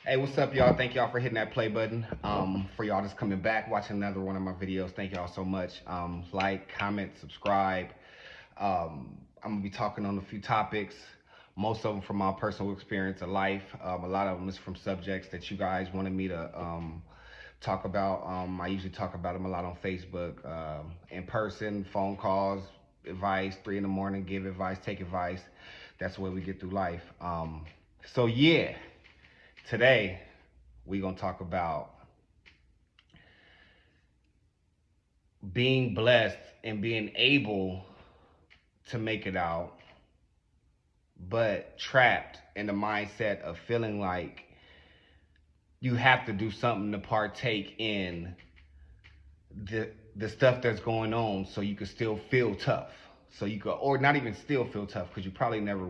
Hey, what's up, y'all? Thank y'all for hitting that play button. For y'all just coming back, watching another one of my videos. Thank y'all so much. Like, comment, subscribe. I'm gonna be talking on a few topics, most of them from my personal experience of life. A lot of them is from subjects that you guys wanted me to talk about. I usually talk about them a lot on Facebook, in person, phone calls, advice, 3 in the morning, give advice, take advice. That's the way we get through life. So yeah. Today, we're going to talk about being blessed and being able to make it out, but trapped in the mindset of feeling like you have to do something to partake in the stuff that's going on so you can still feel tough. So you could, or not even still feel tough, because you probably never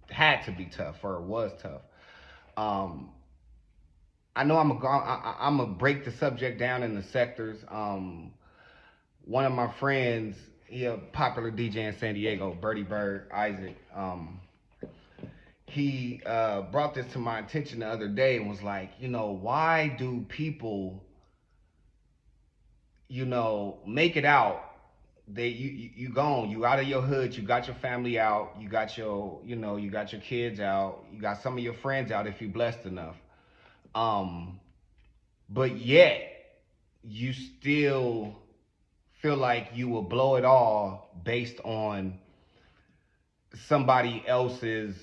had to be tough or was tough. Um, I know I'm gonna break the subject down in the sectors. One of my friends, he a popular DJ in San Diego, Birdie Bird Isaac. He brought this to my attention the other day and was like, why do people, make it out? You gone, you out of your hood, you got your family out, you got you got your kids out, you got some of your friends out if you're blessed enough. Um, but yet you still feel like you will blow it all based on somebody else's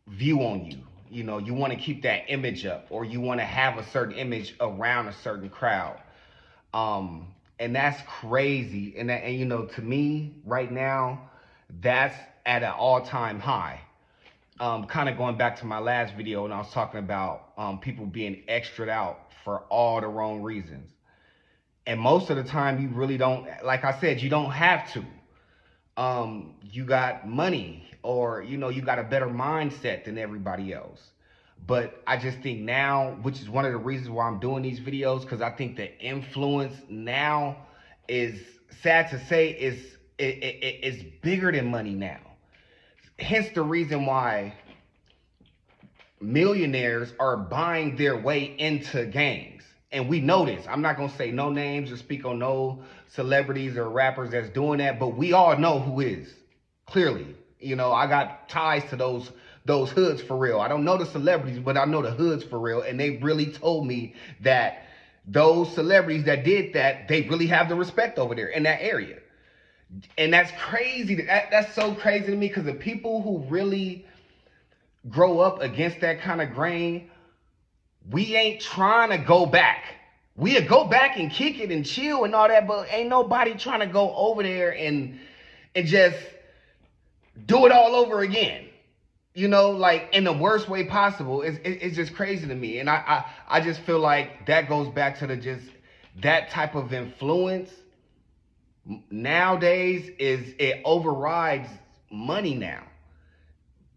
view on you. You want to keep that image up, or you want to have a certain image around a certain crowd. And that's crazy. And to me right now, that's at an all-time high. Kind of going back to my last video, and I was talking about people being extra'd out for all the wrong reasons. And most of the time, you really don't, like I said, you don't have to. You got money, or you got a better mindset than everybody else. But I just think now, which is one of the reasons why I'm doing these videos, because I think the influence now is, sad to say, is bigger than money now. Hence the reason why millionaires are buying their way into gangs. And we know this. I'm not going to say no names or speak on no celebrities or rappers that's doing that, but we all know who is. Clearly. I got ties to those hoods for real. I don't know the celebrities, but I know the hoods for real. And they really told me that those celebrities that did that, they really have the respect over there in that area. And that's crazy. That's so crazy to me, because the people who really grow up against that kind of grain, we ain't trying to go back. We'll go back and kick it and chill and all that, but ain't nobody trying to go over there and just do it all over again. Like in the worst way possible. It's just crazy to me. And I just feel like that goes back to that type of influence nowadays. It overrides money now.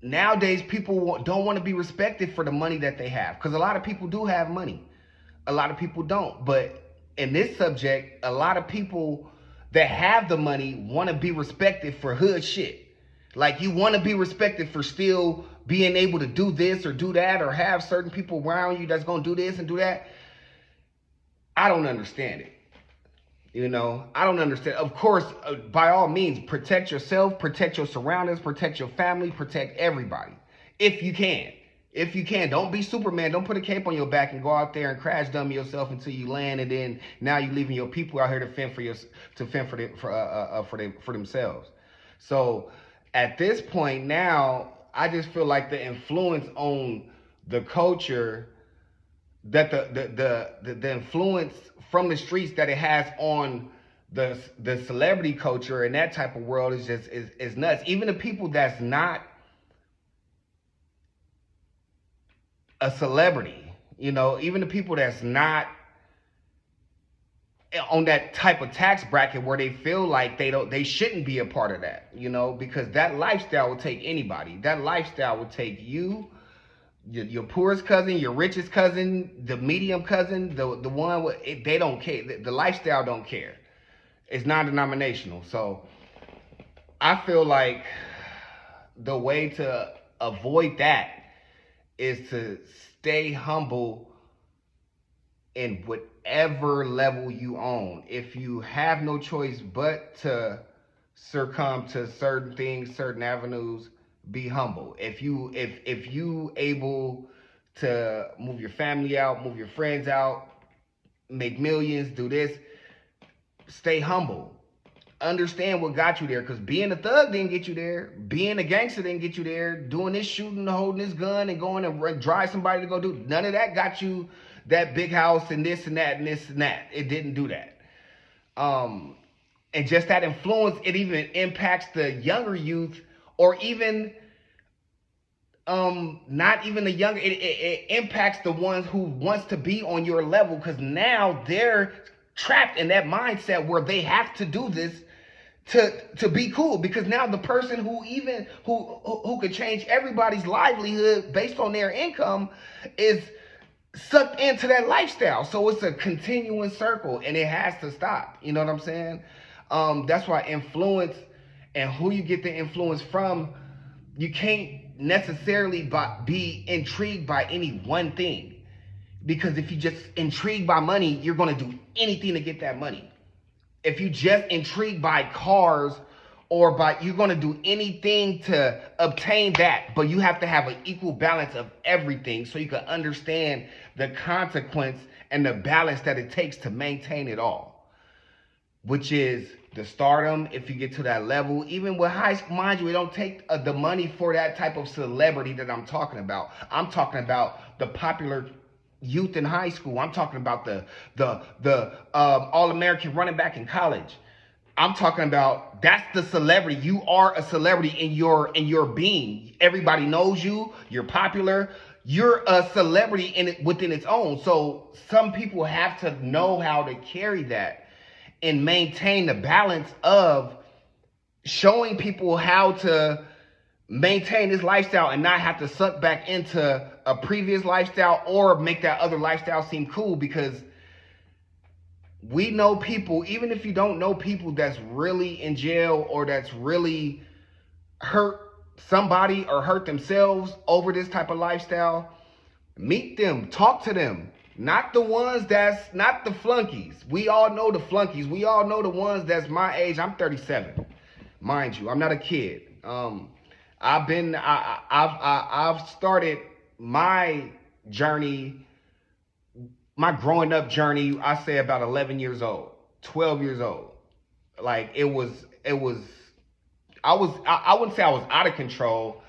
Nowadays, people don't want to be respected for the money that they have, because a lot of people do have money. A lot of people don't. But in this subject, a lot of people that have the money want to be respected for hood shit. Like, you want to be respected for still being able to do this or do that, or have certain people around you that's going to do this and do that. I don't understand it. I don't understand. Of course, by all means, protect yourself, protect your surroundings, protect your family, protect everybody. If you can. If you can. Don't be Superman. Don't put a cape on your back and go out there and crash dummy yourself until you land, and then now you're leaving your people out here to fend for themselves. So at this point now, I just feel like the influence on the culture, that the influence from the streets that it has on the celebrity culture and that type of world is just is nuts. Even the people that's not a celebrity, even the people that's not on that type of tax bracket where they feel like they shouldn't be a part of that, because that lifestyle will take anybody. That lifestyle will take you, your poorest cousin, your richest cousin, the medium cousin, the one with, they don't care. The lifestyle don't care. It's non-denominational. So I feel like the way to avoid that is to stay humble in whatever level you own. If you have no choice but to succumb to certain things, certain avenues, be humble. If you able to move your family out, move your friends out, make millions, do this, stay humble. Understand what got you there, because being a thug didn't get you there. Being a gangster didn't get you there. Doing this shooting, holding this gun, and going and drive somebody to go do, none of that got you that big house and this and that and this and that. It didn't do that. And just that influence, it even impacts the younger youth, or even not even the younger, it impacts the ones who wants to be on your level, because now they're trapped in that mindset where they have to do this to be cool, because now the person who could change everybody's livelihood based on their income is sucked into that lifestyle. So it's a continuing circle, and it has to stop. You know what I'm saying? That's why influence and who you get the influence from, you can't necessarily be intrigued by any one thing. Because if you just intrigued by money, you're going to do anything to get that money. If you just intrigued by cars, you're going to do anything to obtain that. But you have to have an equal balance of everything, so you can understand the consequence and the balance that it takes to maintain it all. Which is the stardom, if you get to that level. Even with high school, mind you, it don't take the money for that type of celebrity that I'm talking about. I'm talking about the popular youth in high school. I'm talking about the All-American running back in college. I'm talking about, that's the celebrity. You are a celebrity in your being. Everybody knows you. You're popular. You're a celebrity within its own. So some people have to know how to carry that and maintain the balance of showing people how to maintain this lifestyle and not have to suck back into a previous lifestyle or make that other lifestyle seem cool. Because we know people, even if you don't know people that's really in jail or that's really hurt somebody or hurt themselves over this type of lifestyle, meet them, talk to them. Not the ones not the flunkies. We all know the flunkies. We all know the ones that's my age. I'm 37, mind you. I'm not a kid. I've started my journey, my growing up journey, I say about 11 years old, 12 years old. Like I wouldn't say I was out of control.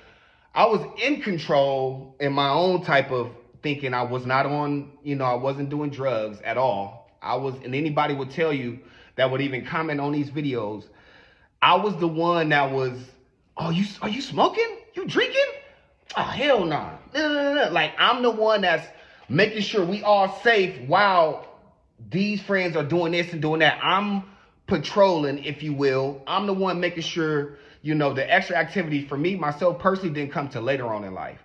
I was in control in my own type of thinking. I was not on, I wasn't doing drugs at all. And anybody would tell you that would even comment on these videos, I was the one that was, are you smoking? You drinking? Oh, hell no. No. Like, I'm the one that's making sure we all safe while these friends are doing this and doing that. I'm patrolling, if you will. I'm the one making sure, the extra activity for me, myself personally, didn't come till later on in life.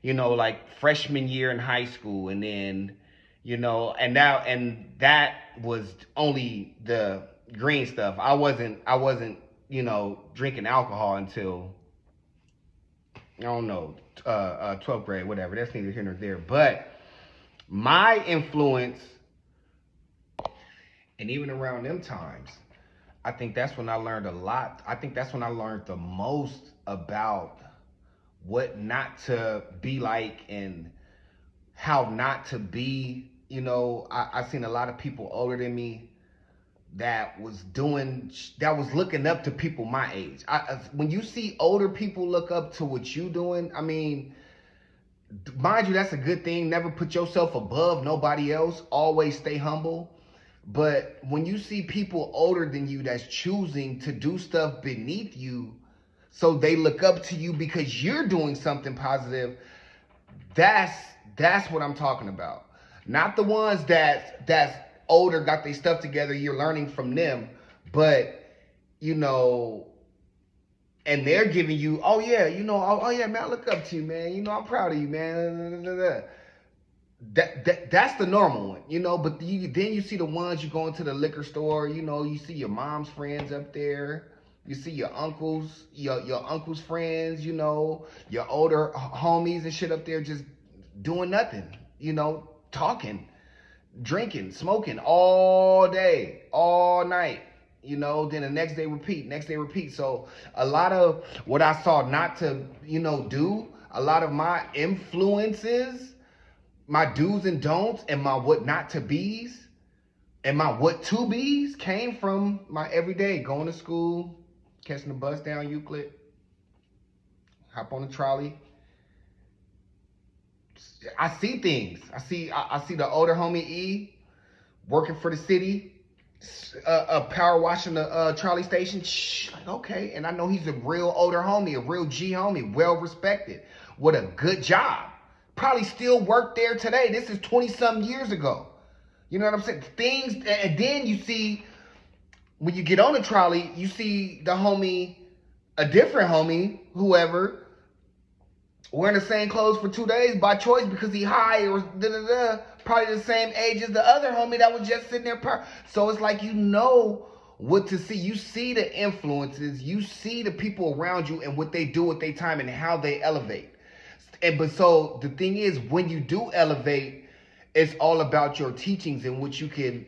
Like freshman year in high school, and then, and that was only the green stuff. I wasn't, drinking alcohol until, I don't know, 12th grade, whatever. That's neither here nor there. But my influence, and even around them times, I think that's when I learned a lot. I think that's when I learned the most about what not to be like and how not to be. I seen a lot of people older than me that was looking up to people my age. When you see older people look up to what you doing, I mean, mind you, that's a good thing. Never put yourself above nobody else. Always stay humble. But when you see people older than you that's choosing to do stuff beneath you, so they look up to you because you're doing something positive, that's what I'm talking about. Not the ones that's older, got their stuff together, you're learning from them, but and they're giving you, oh yeah, oh yeah, man, I look up to you, man. I'm proud of you, man. That's the normal one, but then you see the ones, you go into the liquor store, you see your mom's friends up there. You see your uncles, your uncle's friends, your older homies and shit up there just doing nothing, talking, drinking, smoking all day, all night. Then the next day repeat. So a lot of what I saw not to, do, a lot of my influences, my do's and don'ts, and my what not to be's, and my what to be's came from my everyday going to school, catching the bus down Euclid, hop on the trolley. I see things. I see the older homie E working for the city, power washing the trolley station. Like, okay, and I know he's a real older homie, a real G homie, well respected, with a good job. Probably still work there today. This is 20-something years ago. You know what I'm saying? Things, and then you see, when you get on the trolley, you see the homie, a different homie, whoever, wearing the same clothes for 2 days by choice because he high or da-da-da, probably the same age as the other homie that was just sitting there. So it's like, what to see. You see the influences, you see the people around you and what they do with their time and how they elevate. But so the thing is, when you do elevate, it's all about your teachings and what you can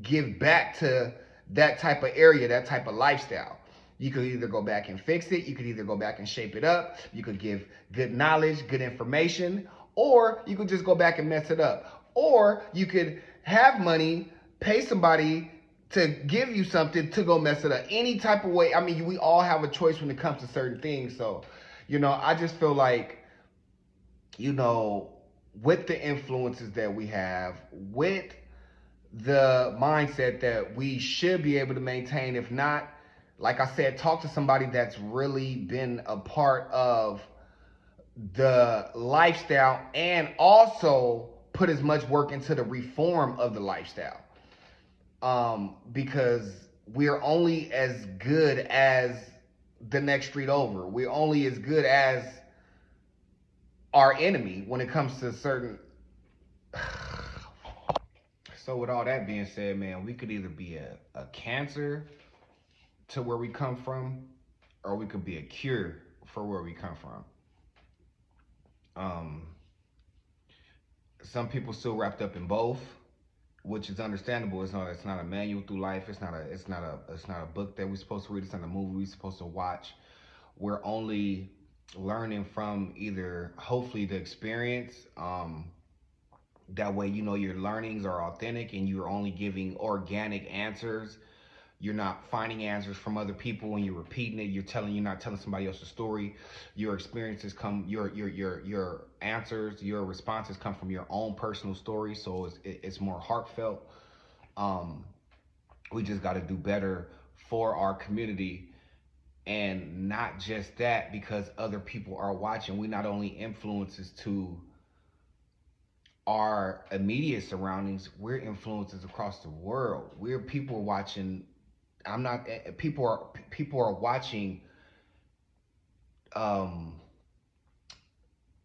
give back to that type of area, that type of lifestyle. You could either go back and fix it. You could either go back and shape it up. You could give good knowledge, good information, or you could just go back and mess it up. Or you could have money, pay somebody to give you something to go mess it up. Any type of way. I mean, we all have a choice when it comes to certain things. So, I just feel like, with the influences that we have, with the mindset that we should be able to maintain, if not, like I said, talk to somebody that's really been a part of the lifestyle and also put as much work into the reform of the lifestyle. Because we're only as good as the next street over. We're only as good as our enemy when it comes to certain. So with all that being said, man, we could either be a cancer to where we come from, or we could be a cure for where we come from. Some people still wrapped up in both, which is understandable. It's not a manual through life. It's not a book that we're supposed to read. It's not a movie we're supposed to watch. We're only learning from either, hopefully, the experience. That way, your learnings are authentic and you're only giving organic answers. You're not finding answers from other people when you're repeating it. You're not telling somebody else's story. Your experiences your answers, your responses come from your own personal story. So it's more heartfelt. We just got to do better for our community, and not just that, because other people are watching. We not only influences to our immediate surroundings, we're influences across the world. We're people watching. People are watching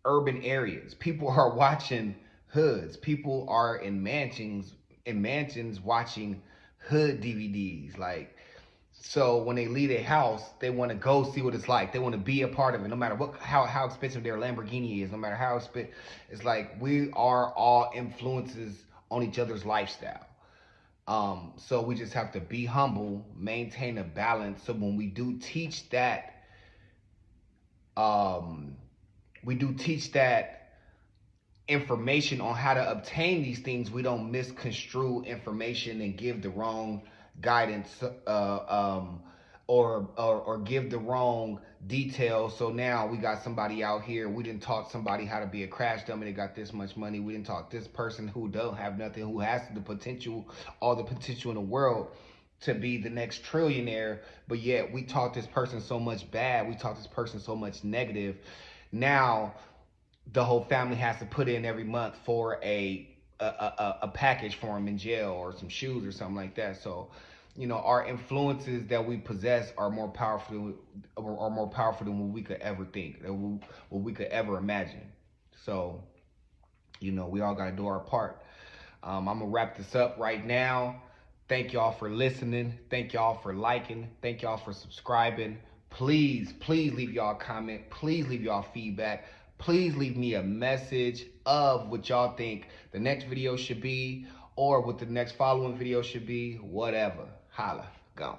urban areas. People are watching hoods. People are in mansions watching hood DVDs. Like, so when they leave their house, they want to go see what it's like. They want to be a part of it, no matter how expensive their Lamborghini is, no matter how expensive. It's like we are all influences on each other's lifestyle. So we just have to be humble, maintain a balance. So when we do teach that, information on how to obtain these things, we don't misconstrue information and give the wrong guidance, or give the wrong details. So now we got somebody out here. We didn't taught somebody how to be a crash dummy that got this much money. We didn't taught this person who don't have nothing, who has all the potential in the world to be the next trillionaire. But yet we taught this person so much bad. We taught this person so much negative. Now the whole family has to put in every month for a package for him in jail, or some shoes or something like that. So, our influences that we possess are more powerful than what we could ever think, what we could ever imagine. So, we all got to do our part. I'm gonna wrap this up right now. Thank y'all for listening. Thank y'all for liking. Thank y'all for subscribing. Please leave y'all a comment. Please leave y'all feedback. Please leave me a message of what y'all think the next video should be, or what the next following video should be, whatever. Holla, gone.